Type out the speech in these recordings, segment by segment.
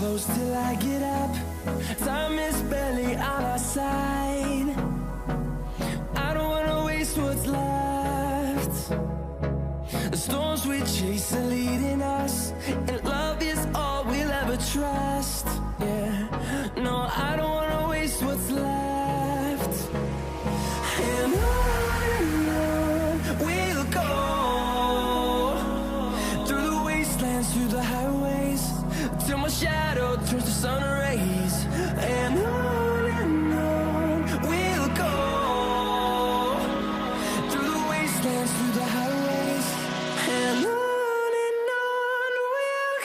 close till I get up. Time is barely on our side. I don't wanna waste what's left. The storms we chase are leading us, and love is all we'll ever trust. Yeah, no, I don't wanna waste what's left. And on we'll go, through the wastelands, through the highways, till my shadow turns to sun rays. And on we'll go, through the wastelands, through the highways, and on we'll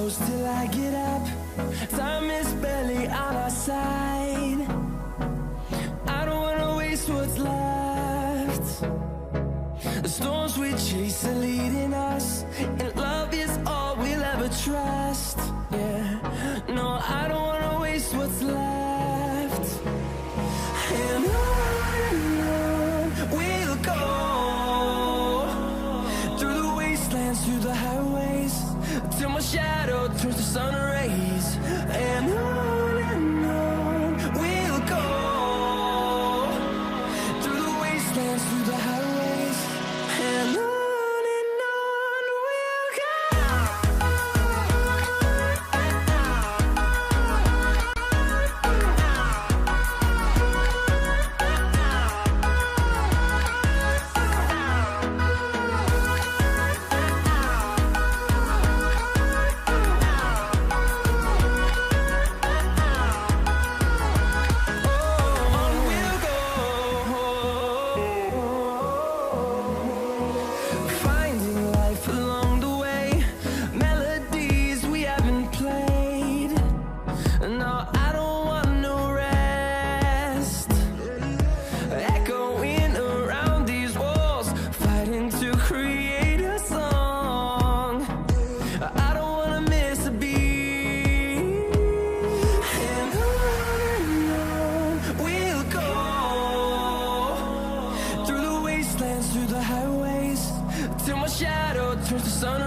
close till I get up. Time is barely on our side. I don't wanna waste what's left. The storms we chase are leading us, and love is all we'll ever trust. Yeah, no, I don't wanna waste what's left. And on we'll go, through the wastelands, through the highways, till my shadow turns to sun rays. And on we'll go, through the wastelands, through the highways, and on we'll go. Through the highways, till my shadow turns to sun